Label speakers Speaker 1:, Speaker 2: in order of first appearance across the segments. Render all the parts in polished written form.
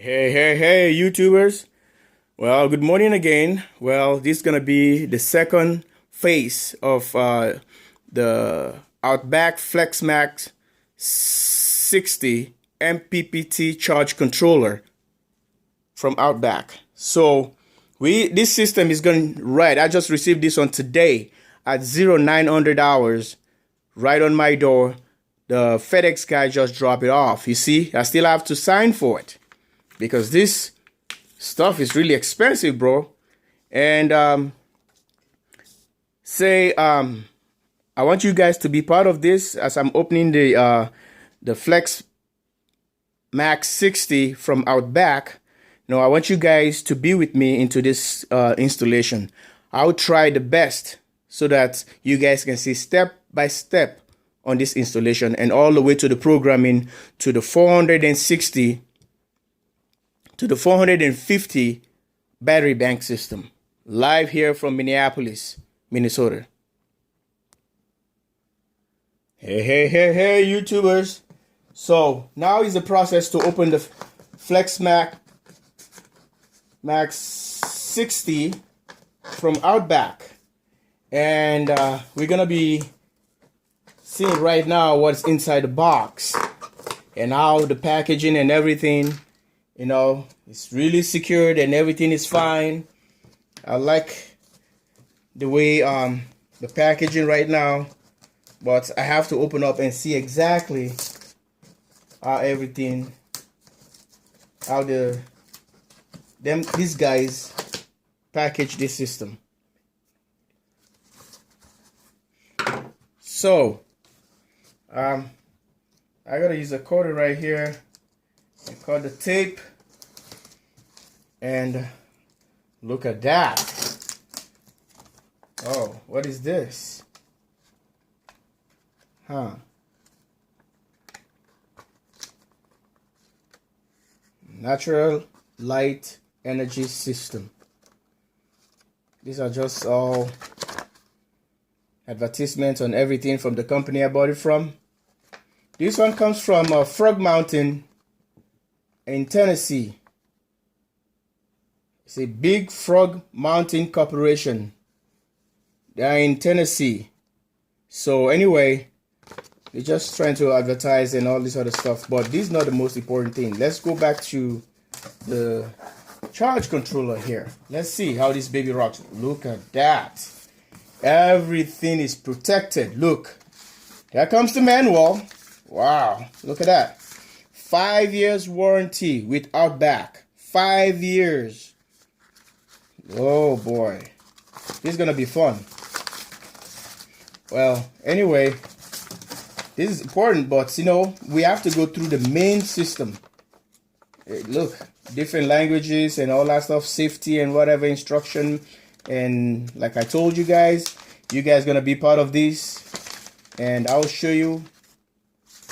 Speaker 1: Hey, YouTubers. Well, good morning again. Well, this is going to be the second phase of the OUTBACK FLEXMAX 60 MPPT charge controller from OUTBACK. So, this system is going right. I just received this one today at 0900 hours right on my door. The FedEx guy just dropped it off. You see, I still have to sign for it, because this stuff is really expensive, bro. And I want you guys to be part of this as I'm opening the Flex Max 60 from OUTBACK. No, I want you guys to be with me into this installation. I'll try the best so that you guys can see step by step on this installation, and all the way to the programming, to the 460 to the 450 battery bank system, live here from Minneapolis, Minnesota. Hey, YouTubers. So now is the process to open the FlexMax 60 from OUTBACK. And we're going to be seeing right now what's inside the box and how the packaging and everything, you know, it's really secured and everything is fine. I like the way the packaging right now, but I have to open up and see exactly how everything, how these guys package this system. So I gotta use a quarter right here and cut the tape, and look at that. Oh, what is this? Natural light energy system. These are just all advertisements on everything from the company I bought it from. This one comes from Frog Mountain in Tennessee. It's a Big Frog Mountain Corporation. They're in Tennessee. So anyway, they're just trying to advertise and all this other stuff, but this is not the most important thing. Let's go back to the charge controller here. Let's see how this baby rocks. Look at that. Everything is protected. Look, there comes the manual. Wow, look at that. 5 years warranty with OUTBACK. 5 years. Oh boy, this is gonna be fun. Well, anyway, this is important, but you know, we have to go through the main system. Look, different languages and all that stuff, safety and whatever instruction. And like I told you guys gonna be part of this, and I'll show you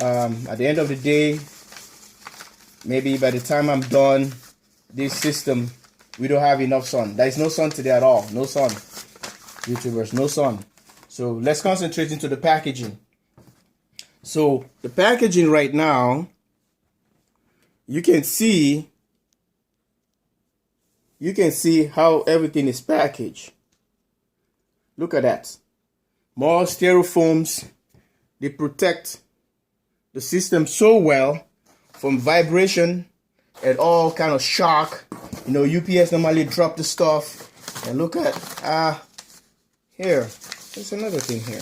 Speaker 1: at the end of the day. Maybe by the time I'm done this system, we don't have enough sun. There is no sun today at all. No sun, YouTubers, no sun. So let's concentrate into the packaging. So the packaging right now, you can see how everything is packaged. Look at that. More styrofoams. They protect the system so well from vibration and all kind of shock. You know, UPS normally drop the stuff. And look at here. There's another thing here.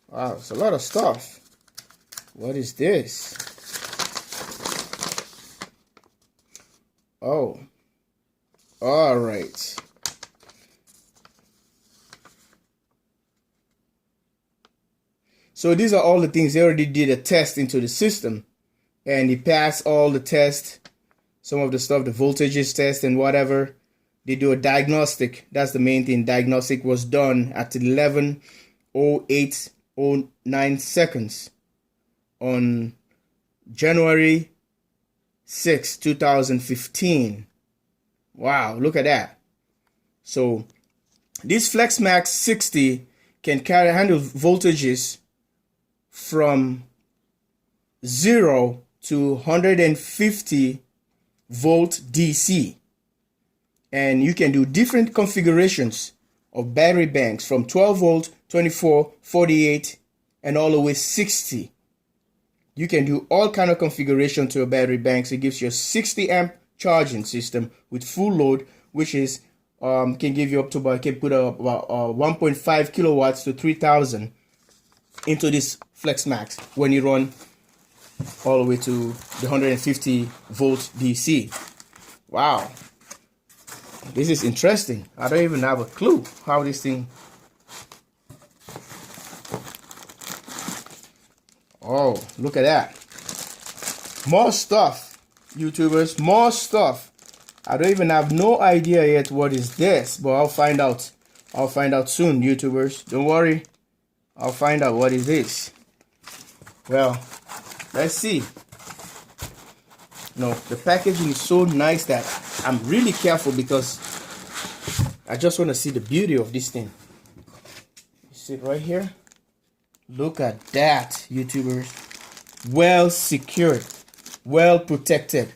Speaker 1: Wow, it's a lot of stuff. What is this? Oh, all right. So these are all the things. They already did a test into the system, and he passed all the tests. Some of the stuff, the voltages test and whatever. They do a diagnostic. That's the main thing. Diagnostic was done at 11:08:09 seconds on January 6, 2015. Wow, look at that. So this FlexMax 60 can handle voltages from 0 to 150 volt DC. And you can do different configurations of battery banks from 12 volt, 24, 48, and all the way 60. You can do all kind of configuration to a battery banks. It gives you a 60 amp charging system with full load, which is can give you up to about, can put about 1.5 kilowatts to 3,000 into this FlexMax when you run all the way to the 150 volt DC. Wow, this is interesting. I don't even have a clue how this thing. Oh, look at that. More stuff, YouTubers, more stuff. I don't even have no idea yet what is this, but I'll find out. I'll find out soon, YouTubers. Don't worry. I'll find out what is this. Well, let's see. No, the packaging is so nice that I'm really careful because I just want to see the beauty of this thing. You see it right here? Look at that, YouTubers. Well secured, well protected.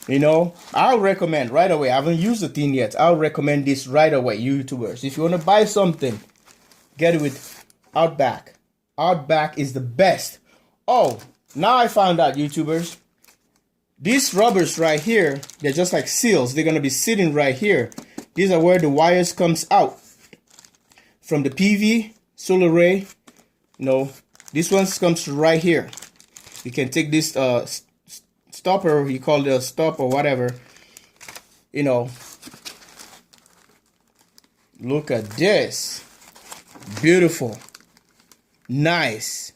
Speaker 1: You know, I'll recommend right away. I haven't used the thing yet. I'll recommend this right away, YouTubers. If you want to buy something, get it with OUTBACK. OUTBACK is the best. Oh, now I found out, YouTubers. These rubbers right here, they're just like seals. They're going to be sitting right here. These are where the wires comes out from the PV, solar array. No, this one comes right here. You can take this stopper, you call it a stop or whatever. You know, look at this. Beautiful. Nice.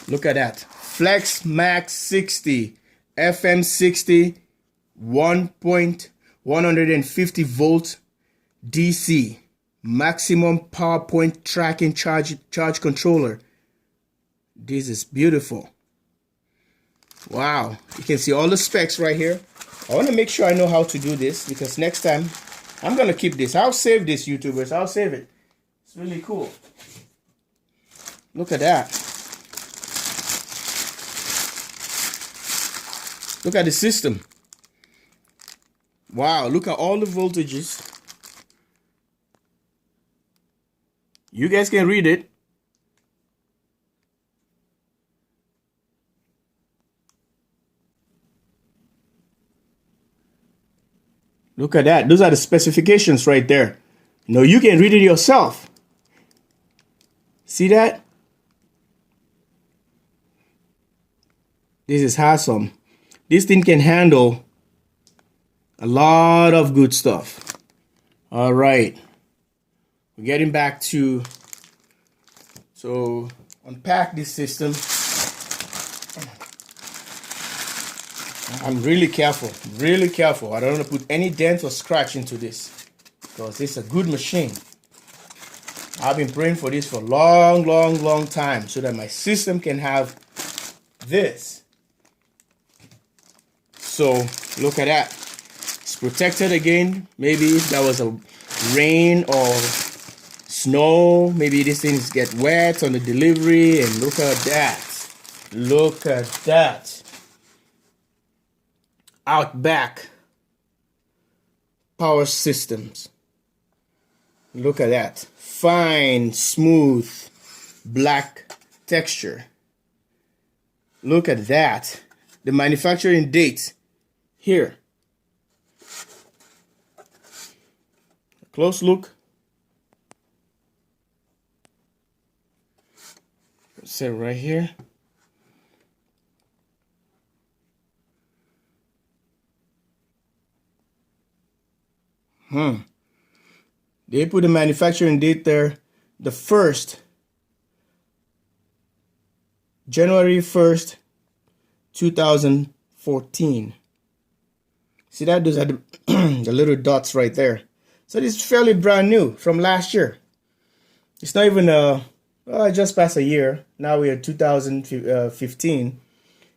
Speaker 1: Look at that. FlexMax 60, FM 60, 1.150 volt DC, maximum power point tracking charge controller. This is beautiful. Wow, you can see all the specs right here. I want to make sure I know how to do this because next time I'm gonna keep this. I'll save this, YouTubers. I'll save it. It's really cool. Look at that. Look at the system. Wow, look at all the voltages. You guys can read it. Look at that. Those are the specifications right there. No, you can read it yourself. See that? This is awesome. This thing can handle a lot of good stuff. All right. We're getting back to, so unpack this system. I'm really careful, really careful. I don't want to put any dent or scratch into this because it's a good machine. I've been praying for this for a long time so that my system can have this. So look at that. It's protected again. Maybe if there was a rain or snow, maybe these things get wet on the delivery. And look at that. Look at that. OUTBACK power systems. Look at that. Fine, smooth, black texture. Look at that. The manufacturing date here. A close look. Set right here. They put the manufacturing date there, the 1st, January 1st, 2014. See that? Those are the, the little dots right there. So this is fairly brand new from last year. It's not even just past a year. Now we're 2015.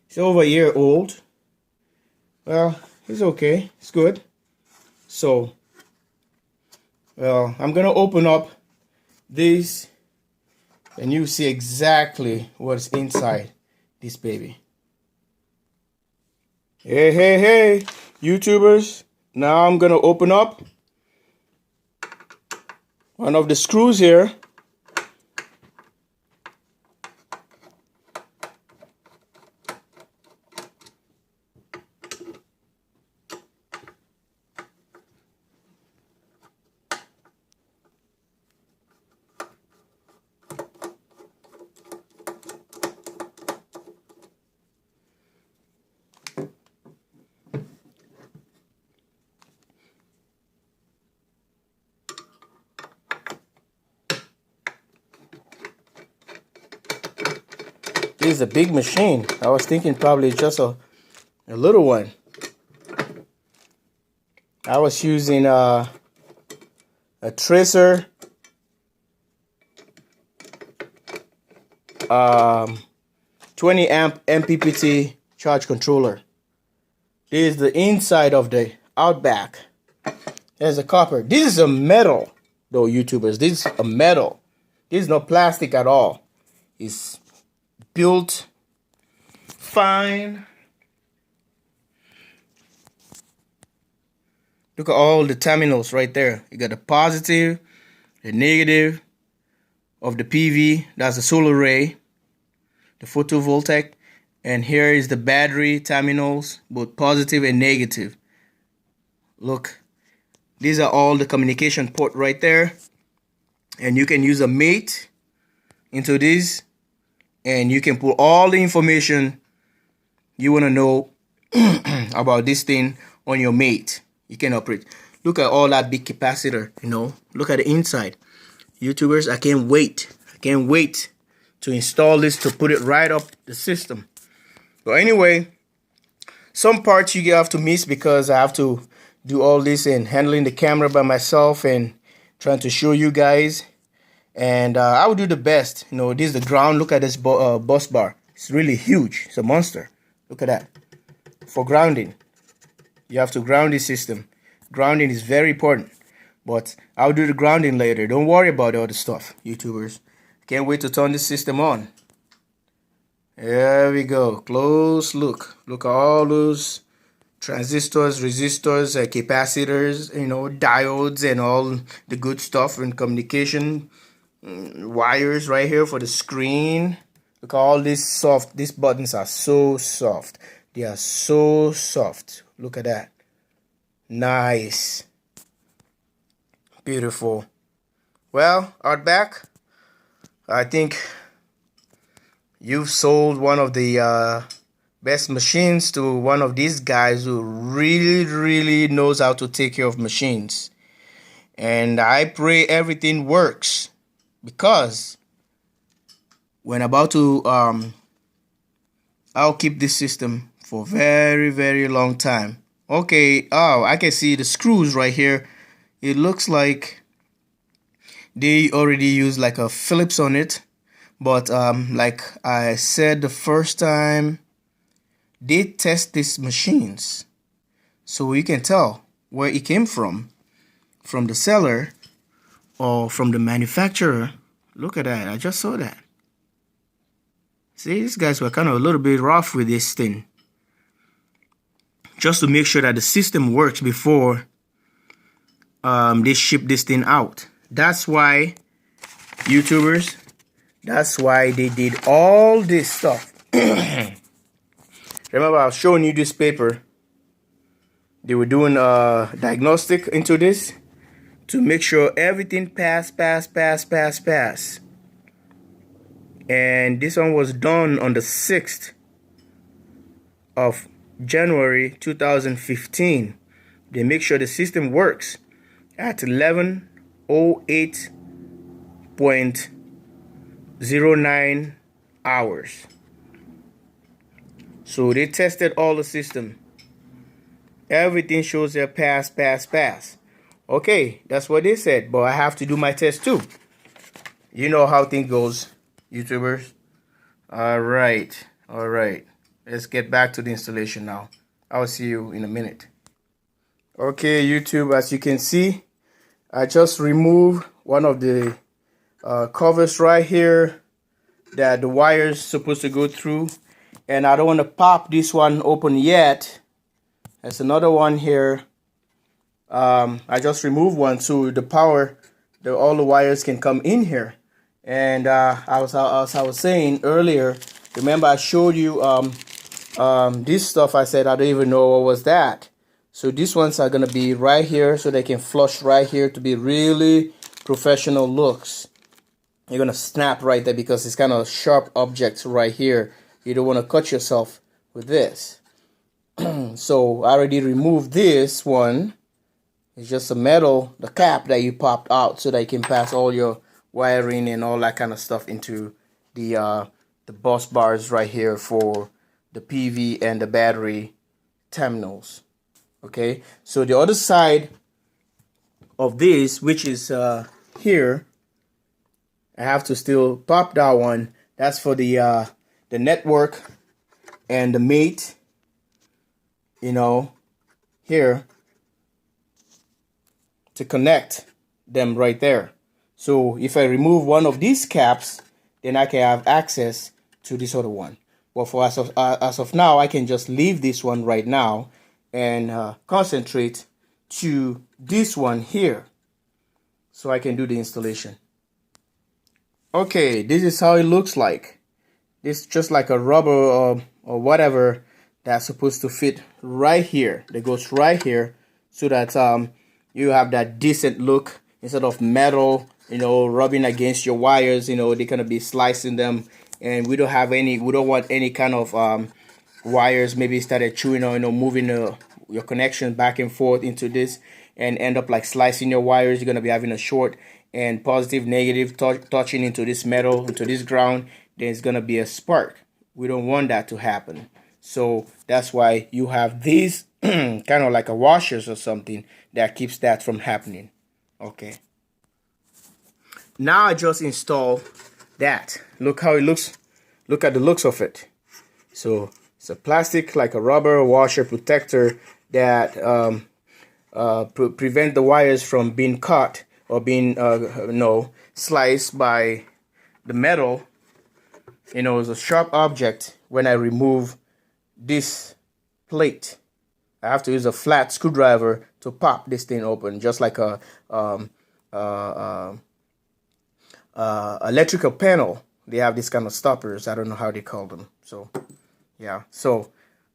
Speaker 1: It's over a year old. Well, it's okay. It's good. So, well, I'm gonna open up this, and you see exactly what's inside this baby. Hey, YouTubers. Now I'm gonna open up one of the screws here. This is a big machine. I was thinking probably just a little one. I was using a tracer 20 amp MPPT charge controller. This is the inside of the OUTBACK. There's a copper. This is a metal though, YouTubers. This is a metal. This is not plastic at all. It's built fine. Look at all the terminals right there. You got the positive, the negative of the PV. That's the solar array, the photovoltaic. And here is the battery terminals, both positive and negative. Look, these are all the communication port right there. And you can use a mate into this, and you can put all the information you want to know about this thing on your mate. You can operate. Look at all that big capacitor, Look at the inside. YouTubers, I can't wait. I can't wait to install this, to put it right up the system. But anyway, some parts you have to miss because I have to do all this and handling the camera by myself and trying to show you guys. And I will do the best. This is the ground. Look at this bus bar. It's really huge. It's a monster. Look at that. For grounding, you have to ground this system. Grounding is very important. But I'll do the grounding later. Don't worry about all the stuff, YouTubers. Can't wait to turn this system on. There we go. Close look. Look at all those transistors, resistors, capacitors, diodes, and all the good stuff and communication wires right here for the screen. Look at all this soft. These buttons are so soft. They are so soft. Look at that. Nice. Beautiful. Well, OUTBACK, I think you've sold one of the best machines to one of these guys who really knows how to take care of machines. And I pray everything works, because when about to I'll keep this system for very long time. Okay, I can see the screws right here. It looks like they already used like a Phillips on it, but like I said the first time, they test these machines so you can tell where it came from the seller or from the manufacturer. Look at that. I just saw that. See, these guys were kind of a little bit rough with this thing, just to make sure that the system works before they ship this thing out. That's why, YouTubers, that's why they did all this stuff. Remember, I was showing you this paper. They were doing a diagnostic into this to make sure everything pass. And this one was done on the 6th of January 2015. They make sure the system works at 11:08.09 hours. So they tested all the system. Everything shows there pass. Okay, that's what they said, but I have to do my test too. You know how things goes, YouTubers. All right. Let's get back to the installation now. I'll see you in a minute. Okay, YouTube, as you can see, I just removed one of the covers right here that the wire is supposed to go through, and I don't want to pop this one open yet There's another one here. I just removed one so the power, all the wires can come in here. And as I was saying earlier, remember I showed you this stuff. I said I don't even know what was that. So these ones are gonna be right here, so they can flush right here to be really professional looks. You're gonna snap right there because it's kind of sharp objects right here. You don't want to cut yourself with this. So I already removed this one. It's just a metal, the cap that you popped out so that you can pass all your wiring and all that kind of stuff into the bus bars right here for the PV and the battery terminals. Okay, so the other side of this, which is here, I have to still pop that one. That's for the network and the mate, you know, here, to connect them right there. So if I remove one of these caps, then I can have access to this other one. But for as of now, I can just leave this one right now and concentrate to this one here, so I can do the installation. Okay, this is how it looks like. This just like a rubber or whatever that's supposed to fit right here. That goes right here, so that you have that decent look instead of metal, you know, rubbing against your wires. You know, they're gonna be slicing them, and we don't want any kind of wires maybe started chewing or, you know, moving your connection back and forth into this and end up like slicing your wires. You're gonna be having a short and positive, negative touching into this metal, into this ground. There's gonna be a spark. We don't want that to happen. So that's why you have these kind of like a washers or something that keeps that from happening. Okay. Now I just install that. Look how it looks. Look at the looks of it. So it's a plastic, like a rubber washer protector that prevent the wires from being cut or being sliced by the metal. You know, it's a sharp object. When I remove this plate, I have to use a flat screwdriver to pop this thing open, just like a electrical panel. They have this kind of stoppers. I don't know how they call them. So yeah, so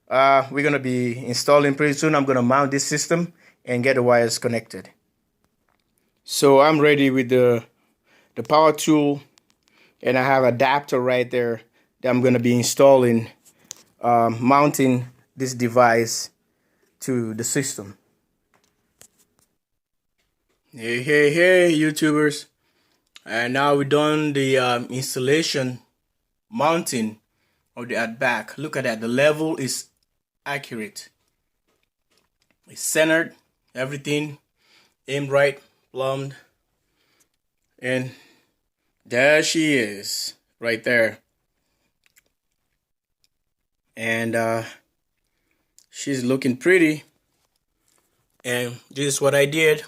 Speaker 1: we're gonna be installing pretty soon. I'm gonna mount this system and get the wires connected. So I'm ready with the power tool, and I have an adapter right there that I'm gonna be installing, mounting this device to the system. Hey YouTubers, and now we've done the installation mounting of the OUTBACK. Look at that, the level is accurate, it's centered, everything aimed right, plumbed, and there she is right there. And she's looking pretty. And this is what I did.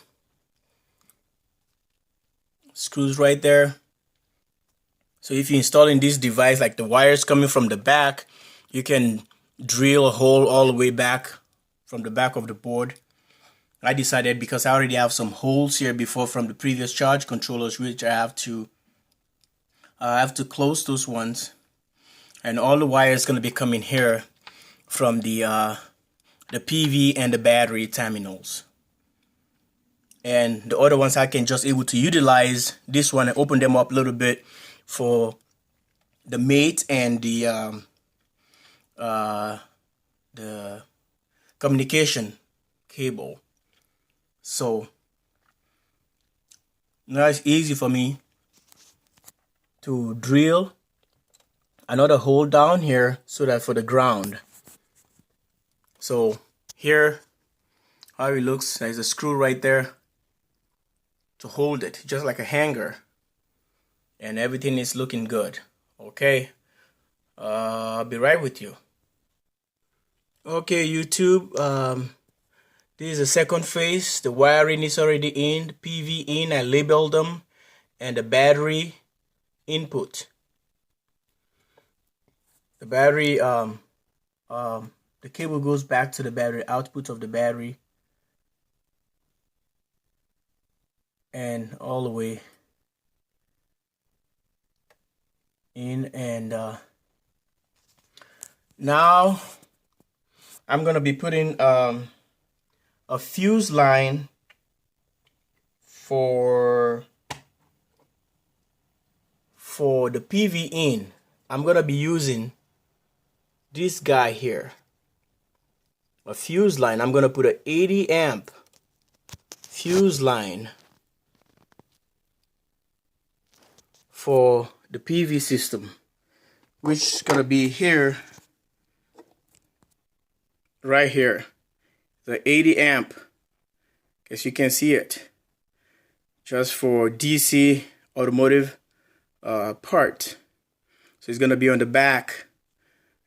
Speaker 1: Screws right there. So if you're installing this device, like the wires coming from the back, you can drill a hole all the way back from the back of the board. I decided, because I already have some holes here before from the previous charge controllers, which I have to close those ones, and all the wires going to be coming here from the PV and the battery terminals, and the other ones I can just able to utilize this one and open them up a little bit for the mate and the communication cable. So now it's easy for me to drill another hole down here, so that for the ground. So here how it looks, there's a screw right there to hold it, just like a hanger, and everything is looking good. Okay, I'll be right with you. Okay, YouTube, this is the second phase. The wiring is already in, the PV in, I labeled them, and the battery input. The battery the cable goes back to the battery output of the battery, and all the way in. And now I'm gonna be putting a fuse line for the PV in. I'm gonna be using this guy here, a fuse line. I'm gonna put an 80 amp fuse line for the PV system, which is gonna be here, right here, the 80 amp. Guess you can see it, just for DC automotive part. So it's gonna be on the back,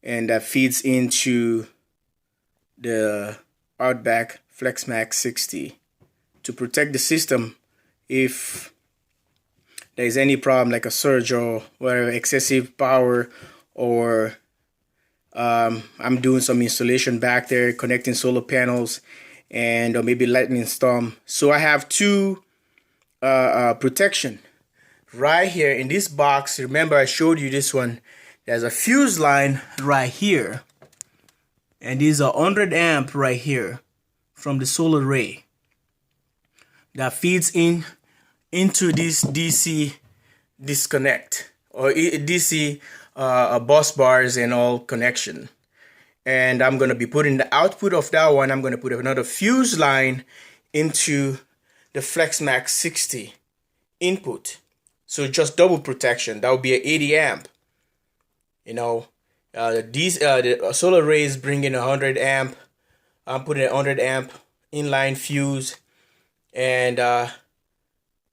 Speaker 1: and that feeds into the OUTBACK FLEXMAX 60 to protect the system if there's any problem like a surge or whatever, excessive power, or I'm doing some installation back there, connecting solar panels, and or maybe lightning storm. So I have two protection right here in this box. Remember, I showed you this one. There's a fuse line right here, and these are 100 amp right here from the solar array that feeds into this DC disconnect, or DC bus bars and all connection. And I'm going to be putting the output of that one. I'm going to put another fuse line into the FLEXMAX 60 input. So just double protection. That would be an 80 amp. You know, the solar array is bringing 100 amp. I'm putting a 100 amp inline fuse, and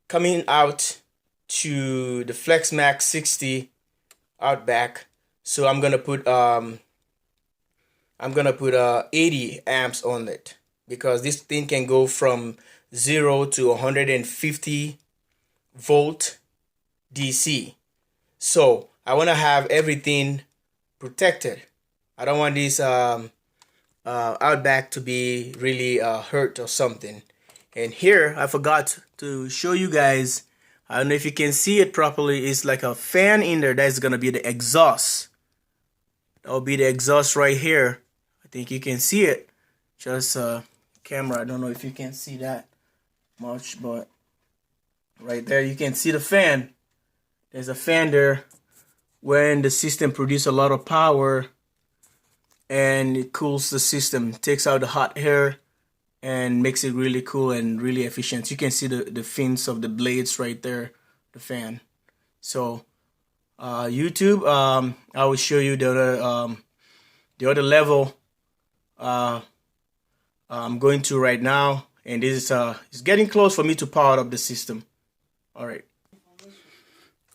Speaker 1: coming out to the FLEXMAX 60 OUTBACK. So I'm gonna put 80 amps on it, because this thing can go from 0 to 150 volt DC. So I want to have everything protected. I don't want this OUTBACK to be really hurt or something. And here I forgot to show you guys, I don't know if you can see it properly, it's like a fan in there. That's gonna be the exhaust. That will be the exhaust right here. I think you can see it. Just camera, I don't know if you can see that much, but right there you can see the fan. There's a fan there when the system produces a lot of power, and it cools the system, takes out the hot air and makes it really cool and really efficient. You can see the fins of the blades right there, the fan. So YouTube, I will show you the other level I'm going to right now, and this is it's getting close for me to power up the system. All right.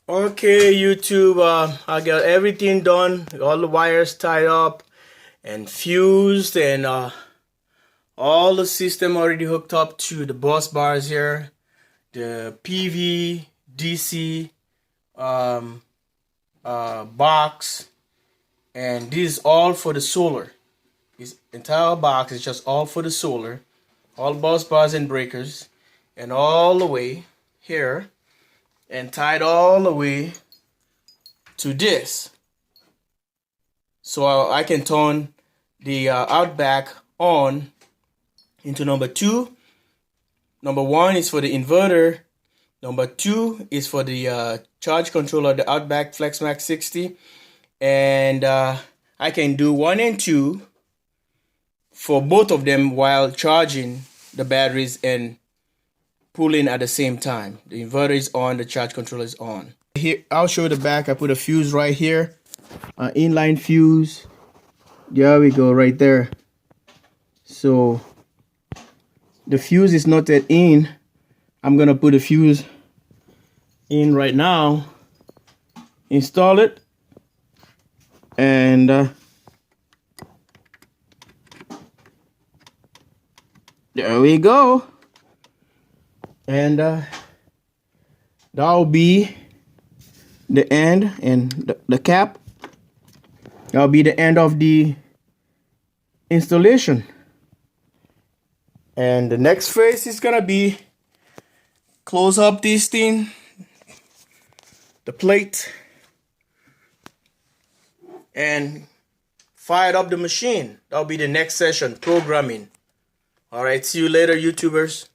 Speaker 1: Okay, YouTube, I got everything done, all the wires tied up and fused, and all the system already hooked up to the bus bars here, the PV, DC box, and this is all for the solar. This entire box is just all for the solar, all bus bars and breakers, and all the way here, and tied all the way to this. So I can turn the OUTBACK on into number 2. Number 1 is for the inverter. Number 2 is for the charge controller, the OUTBACK FLEXMAX 60. And I can do 1 and 2 for both of them while charging the batteries and pulling at the same time. The inverter is on, the charge controller is on. Here, I'll show the back. I put a fuse right here, inline fuse. There we go, right there. So the fuse is knotted in. I'm gonna put a fuse in right now, install it, and there we go. And that'll be the end, and the cap. That'll be the end of the installation. And the next phase is gonna be close up this thing, the plate, and fire up the machine. That'll be the next session, programming. All right, see you later, YouTubers.